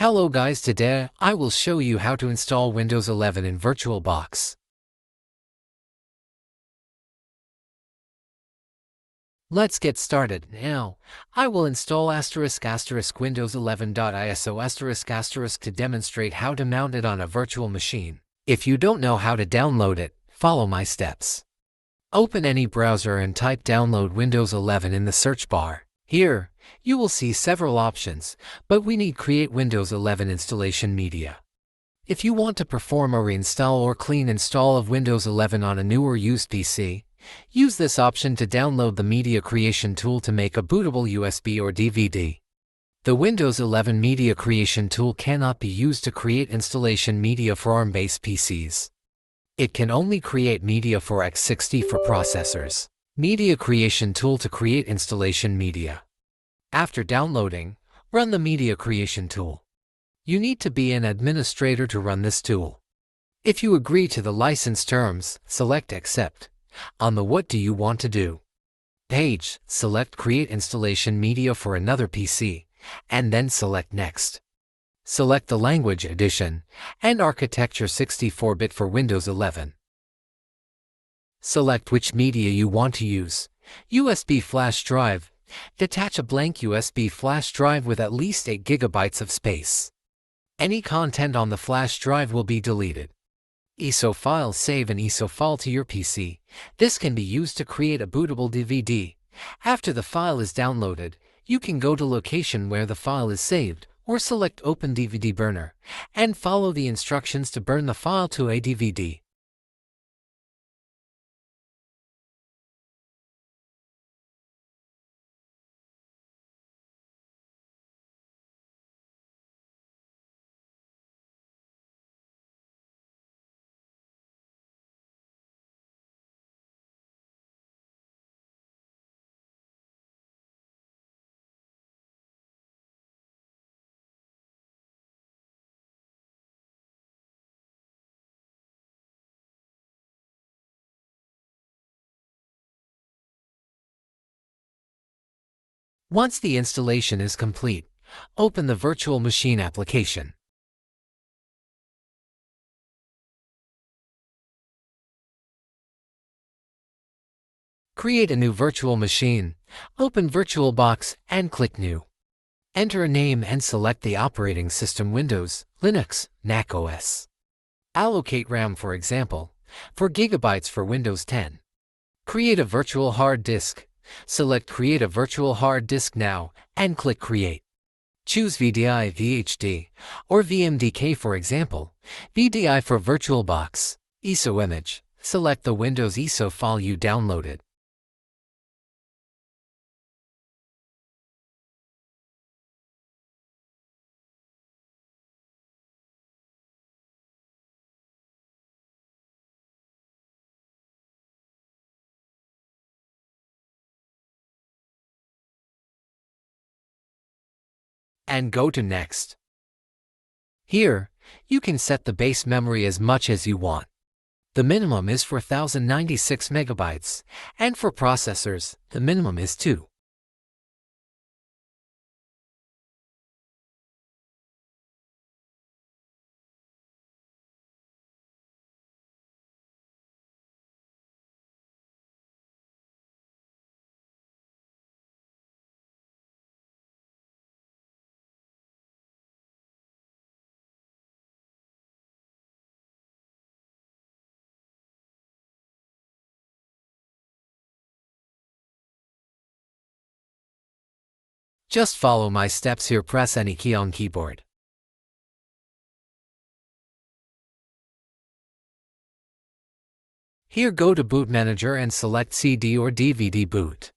Hello guys, today I will show you how to install Windows 11 in VirtualBox. Let's get started. Now, I will install Windows 11.iso to demonstrate how to mount it on a virtual machine. If you don't know how to download it, follow my steps. Open any browser and type download Windows 11 in the search bar. Here, you will see several options, but we need create Windows 11 installation media. If you want to perform a reinstall or clean install of Windows 11 on a new or used PC, use this option to download the media creation tool to make a bootable USB or DVD. The Windows 11 media creation tool cannot be used to create installation media for ARM-based PCs. It can only create media for x60 for processors. Media creation tool to create installation media. After downloading, run the media creation tool. You need to be an administrator to run this tool. If you agree to the license terms, select Accept. On the What do you want to do page, select Create installation media for another PC, and then select Next. Select the language edition and architecture 64-bit for Windows 11. Select which media you want to use. USB flash drive. Detach a blank USB flash drive with at least 8 GB of space. Any content on the flash drive will be deleted. ISO file. Save an ISO file to your PC. This can be used to create a bootable DVD. After the file is downloaded, you can go to location where the file is saved, or select Open DVD Burner, and follow the instructions to burn the file to a DVD. Once the installation is complete, open the virtual machine application. Create a new virtual machine, open VirtualBox, and click New. Enter a name and select the operating system Windows, Linux, Mac OS. Allocate RAM for example, 4 GB for Windows 10. Create a virtual hard disk. Select Create a virtual hard disk now, and click Create. Choose VDI, VHD, or VMDK for example, VDI for VirtualBox. ISO image. Select the Windows ISO file you downloaded. And go to Next. Here, you can set the base memory as much as you want. The minimum is 4096 MB, and for processors, the minimum is 2. Just follow my steps here. Press any key on keyboard. Here go to Boot Manager and select CD or DVD boot.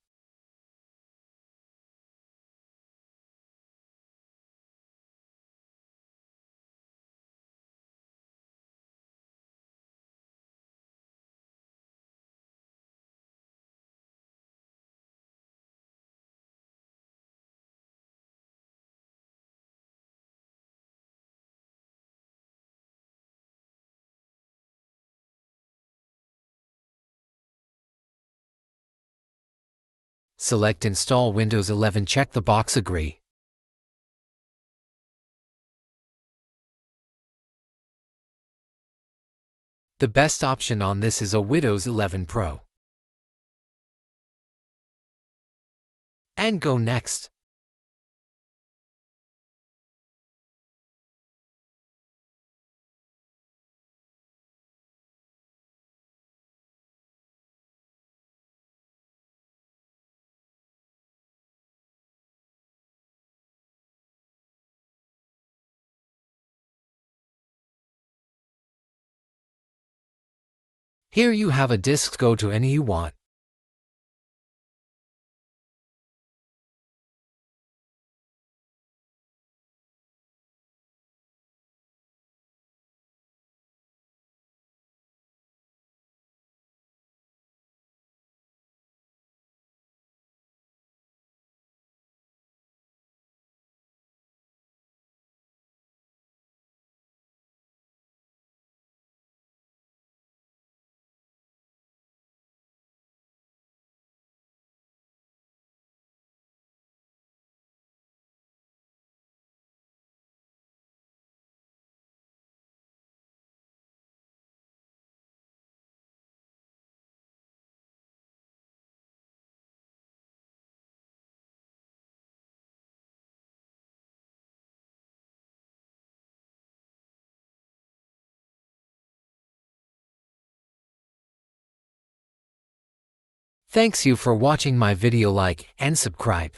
Select Install Windows 11. Check the box Agree. The best option on this is a Windows 11 Pro. And go next. Here you have a disk, go to any you want. Thanks you for watching my video. Like and subscribe.